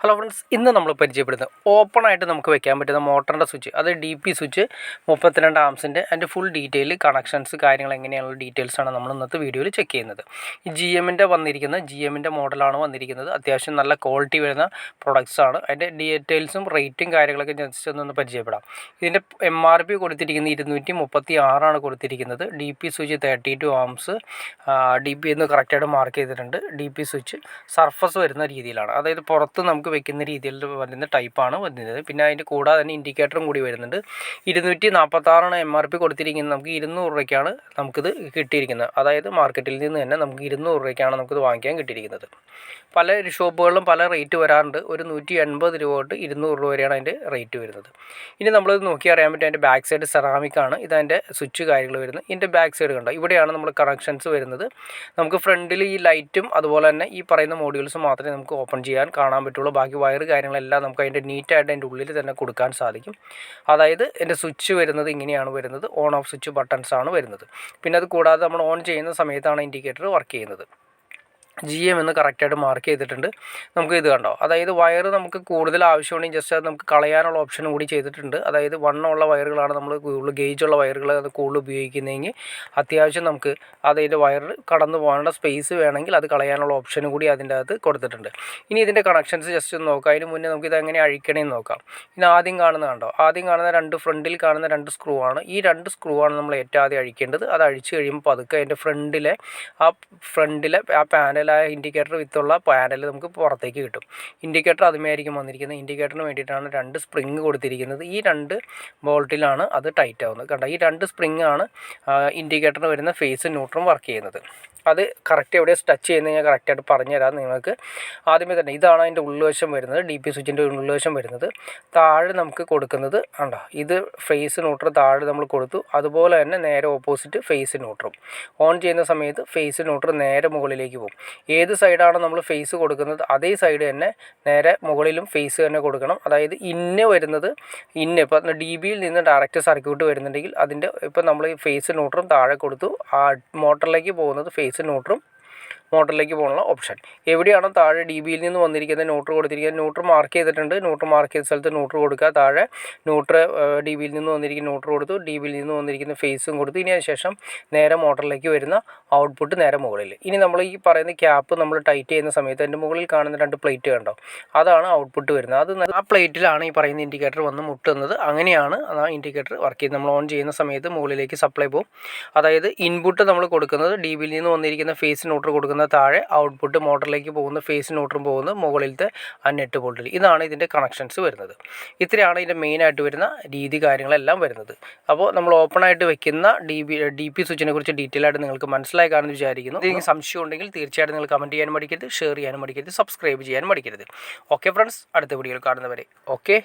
Hello friends, ഇന്ന് നമ്മൾ പരിചയപ്പെടുന്നത് ഓപ്പണായിട്ട് നമുക്ക് വെക്കാൻ പറ്റുന്ന മോട്ടറിൻ്റെ സ്വിച്ച്, അത് DP സ്വിച്ച് 32 ആംസിൻ്റെ അതിൻ്റെ ഫുൾ ഡീറ്റെയിൽ കണക്ഷൻസ് കാര്യങ്ങൾ എങ്ങനെയുള്ള ഡീറ്റെയിൽസാണ് നമ്മൾ ഇന്നത്തെ വീഡിയോയിൽ ചെക്ക് ചെയ്യുന്നത്. ഈ ജി എമ്മിൻ്റെ മോഡലാണ് വന്നിരിക്കുന്നത്. അത്യാവശ്യം നല്ല ക്വാളിറ്റി വരുന്ന പ്രൊഡക്ട്സാണ്. അതിൻ്റെ ഡീറ്റെയിൽസും റേറ്റും കാര്യങ്ങളൊക്കെ ജസ്റ്റ് ഒന്ന് പരിചയപ്പെടാം. ഇതിൻ്റെ MRP കൊടുത്തിരിക്കുന്നത് 236 കൊടുത്തിരിക്കുന്നത്. DP സ്വിച്ച് 32 ആംസ്, DP എന്ന് കറക്റ്റായിട്ട് മാർക്ക് ചെയ്തിട്ടുണ്ട്. DP സ്വിച്ച് സർഫസ് വരുന്ന രീതിയിലാണ്, അതായത് പുറത്ത് നമുക്ക് വെക്കുന്ന രീതിയിൽ വരുന്ന ടൈപ്പാണ് വരുന്നത്. പിന്നെ അതിൻ്റെ കൂടാതെ തന്നെ ഇൻഡിക്കേറ്ററും കൂടി വരുന്നുണ്ട്. 246 MRP കൊടുത്തിരിക്കുന്നത്. നമുക്ക് 200 രൂപയ്ക്കാണ് നമുക്കിത് കിട്ടിയിരിക്കുന്നത്. അതായത് മാർക്കറ്റിൽ നിന്ന് തന്നെ നമുക്ക് 200 രൂപയ്ക്കാണ് നമുക്കിത് വാങ്ങിക്കാൻ കിട്ടിയിരിക്കുന്നത്. പല ഷോപ്പുകളിലും പല റേറ്റ് വരാറുണ്ട്. ഒരു 180 രൂപ തൊട്ട് 200 രൂപ വരെയാണ് അതിൻ്റെ റേറ്റ് വരുന്നത്. ഇനി നമ്മളിത് നോക്കി അറിയാൻ പറ്റും. അതിൻ്റെ ബാക്ക് സൈഡ് സെറാമിക്കാണ്. ഇതതിൻ്റെ സ്വിച്ച് കാര്യങ്ങൾ വരുന്നത്. ഇതിൻ്റെ ബാക്ക് സൈഡ് കണ്ടോ, ഇവിടെയാണ് നമ്മൾ കണക്ഷൻസ് വരുന്നത്. നമുക്ക് ഫ്രണ്ടിൽ ഈ ലൈറ്റും അതുപോലെ തന്നെ ഈ പറയുന്ന മോഡ്യൂൾസ് മാത്രമേ നമുക്ക് ഓപ്പൺ ചെയ്യാൻ കാണാൻ പറ്റുള്ളൂ. ബാക്കി വയർ കാര്യങ്ങളെല്ലാം നമുക്ക് അതിൻ്റെ നീറ്റായിട്ട് അതിൻ്റെ ഉള്ളിൽ തന്നെ കൊടുക്കാൻ സാധിക്കും. അതായത് എൻ്റെ സ്വിച്ച് വരുന്നത് ഇങ്ങനെയാണ് വരുന്നത്. ഓൺ ഓഫ് സ്വിച്ച് ബട്ടൺസ് ആണ് വരുന്നത്. പിന്നെ അത് കൂടാതെ നമ്മൾ ഓൺ ചെയ്യുന്ന സമയത്താണ് ഇൻഡിക്കേറ്റർ വർക്ക് ചെയ്യുന്നത്. GM എന്ന് കറക്റ്റായിട്ട് മാർക്ക് ചെയ്തിട്ടുണ്ട്. നമുക്ക് ഇത് കണ്ടോ, അതായത് വയർ നമുക്ക് കൂടുതൽ ആവശ്യമുണ്ടെങ്കിൽ ജസ്റ്റ് അത് നമുക്ക് കളയാനുള്ള ഓപ്ഷനും കൂടി ചെയ്തിട്ടുണ്ട്. അതായത് വണ്ണമുള്ള വയറുകളാണ് നമ്മൾ കൂടുതൽ ഗേജുള്ള വയറുകൾ അത് കൂടുതൽ ഉപയോഗിക്കുന്നതെങ്കിൽ അത്യാവശ്യം നമുക്ക് അതിൻ്റെ വയർ കടന്നു പോകാനുള്ള സ്പേസ് വേണമെങ്കിൽ അത് കളയാനുള്ള ഓപ്ഷനും കൂടി അതിൻ്റെ അകത്ത് കൊടുത്തിട്ടുണ്ട്. ഇനി ഇതിൻ്റെ കണക്ഷൻസ് ജസ്റ്റ് ഒന്ന് നോക്കാം. അതിന് മുന്നേ നമുക്ക് ഇതെങ്ങനെ അഴിക്കണമെന്ന് നോക്കാം. ഇനി ആദ്യം കാണുന്ന ആദ്യം കാണുന്ന ഫ്രണ്ടിൽ കാണുന്ന 2 സ്ക്രൂ ആണ്. ഈ 2 സ്ക്രൂ ആണ് നമ്മൾ ഏറ്റവും ആദ്യം അഴിക്കേണ്ടത്. അത് അഴിച്ച് കഴിയുമ്പോൾ പതുക്കെ അതിൻ്റെ ഫ്രണ്ടിലെ ആ പാനൽ, ആ ഇൻഡിക്കേറ്റർ വിത്തുള്ള പാനൽ നമുക്ക് പുറത്തേക്ക് കിട്ടും. ഇൻഡിക്കേറ്റർ അതുമായിരിക്കും വന്നിരിക്കുന്നത്. ഇൻഡിക്കേറ്ററിന് വേണ്ടിയിട്ടാണ് 2 സ്പ്രിങ് കൊടുത്തിരിക്കുന്നത്. ഈ 2 ബോൾട്ടിലാണ് അത് ടൈറ്റ് ആവുന്നത്. കണ്ടോ, ഈ 2 സ്പ്രിങ് ആണ് ഇൻഡിക്കേറ്ററിന് വരുന്ന ഫേസ് ന്യൂട്രലും വർക്ക് ചെയ്യുന്നത്. അത് കറക്റ്റ് എവിടെ ടച്ച് ചെയ്യുന്നത് ഞാൻ കറക്റ്റായിട്ട് പറഞ്ഞു തരാം നിങ്ങൾക്ക്. ആദ്യമേ തന്നെ ഇതാണ് അതിൻ്റെ ഉൾവശം വരുന്നത്. DP സ്വിച്ചിൻ്റെ ഉൾവശം വരുന്നത്. താഴെ നമുക്ക് കൊടുക്കുന്നത് കണ്ടോ, ഇത് ഫേസ് ന്യൂട്രൽ താഴെ നമ്മൾ കൊടുത്തു. അതുപോലെ തന്നെ നേരെ ഓപ്പോസിറ്റ് ഫേസ് ന്യൂട്രലും. ഓൺ ചെയ്യുന്ന സമയത്ത് ഫേസ് ന്യൂട്രൽ നേരെ മുകളിലേക്ക് പോകും. ഏത് സൈഡാണ് നമ്മൾ ഫേസ് കൊടുക്കുന്നത് അതേ സൈഡ് തന്നെ നേരെ മുകളിലും ഫേസ് തന്നെ കൊടുക്കണം. അതായത് വരുന്നത് ഇപ്പോൾ DBയിൽ നിന്ന് ഡയറക്റ്റ് സർക്യൂട്ട് വരുന്നുണ്ടെങ്കിൽ അതിൻ്റെ ഇപ്പോൾ നമ്മൾ ഈ ഫേസ് ന്യൂട്രലും താഴെ കൊടുത്തു. ആ മോട്ടറിലേക്ക് പോകുന്നത് ഫേസ് ന്യൂട്രലും മോട്ടറിലേക്ക് പോകാനുള്ള ഓപ്ഷൻ. എവിടെയാണോ താഴെ DBയിൽ നിന്ന് വന്നിരിക്കുന്നത് ന്യൂട്രൽ കൊടുത്തിരിക്കുന്നത്, ന്യൂട്രൽ മാർക്ക് ചെയ്തിട്ടുണ്ട്. ന്യൂട്രൽ മാർക്ക് ചെയ്ത സ്ഥലത്ത് ന്യൂട്രൽ കൊടുക്കുക. താഴെ DBയിൽ നിന്ന് വന്നിരിക്കുന്ന ന്യൂട്രൽ കൊടുത്തു. DBയിൽ നിന്ന് വന്നിരിക്കുന്ന ഫേസും കൊടുത്തു. ഇനി അതിന് ശേഷം നേരെ മോട്ടറിലേക്ക് വരുന്ന ഔട്ട്പുട്ട് നേരെ മുകളിൽ. ഇനി നമ്മൾ ഈ പറയുന്ന ക്യാപ്പ് നമ്മൾ ടൈറ്റ് ചെയ്യുന്ന സമയത്ത് അതിൻ്റെ മുകളിൽ കാണുന്ന 2 പ്ലേറ്റ് കണ്ടോ, അതാണ് ഔട്ട്പുട്ട് വരുന്നത്. അത് ആ പ്ലേറ്റിലാണ് ഈ പറയുന്ന ഇൻഡിക്കേറ്റർ വന്ന് മുട്ടുന്നത്. അങ്ങനെയാണ് ആ ഇൻഡിക്കേറ്റർ വർക്ക് ചെയ്യുന്നത്. നമ്മൾ ഓൺ ചെയ്യുന്ന സമയത്ത് മുകളിലേക്ക് സപ്ലൈ പോകും. അതായത് ഇൻപുട്ട് നമ്മൾ കൊടുക്കുന്നത് DBയിൽ നിന്ന് വന്നിരിക്കുന്ന ഫേസ് ന്യൂട്രൽ കൊടുക്കുന്ന താഴെ, ഔട്ട്പുട്ട് മോട്ടറിലേക്ക് പോകുന്ന ഫേസ് ന്യൂട്രലും പോകുന്ന മുകളിലത്തെ ആ നെറ്റ് ബോൾട്ടിൽ. ഇതാണ് ഇതിൻ്റെ കണക്ഷൻസ് വരുന്നത്. ഇത്രയാണ് ഇതിൻ്റെ മെയിനായിട്ട് വരുന്ന രീതി കാര്യങ്ങളെല്ലാം വരുന്നത്. അപ്പോൾ നമ്മൾ ഓപ്പണായിട്ട് വെക്കുന്ന DP സ്വിച്ചിനെ കുറിച്ച് ഡീറ്റെയിൽ ആയിട്ട് നിങ്ങൾക്ക് മനസ്സിലായി കാണുമെന്ന് വിചാരിക്കുന്നു. നിങ്ങൾക്ക് സംശയം ഉണ്ടെങ്കിൽ തീർച്ചയായിട്ടും നിങ്ങൾ കമൻറ്റ് ചെയ്യാൻ മടിക്കരുത്, ഷെയർ ചെയ്യാനും മടിക്കരുത്, സബ്സ്ക്രൈബ് ചെയ്യാൻ മടിക്കരുത്. ഓക്കെ ഫ്രണ്ട്സ്, അടുത്ത വീഡിയോയിൽ കാണുന്നവരെ ഓക്കെ.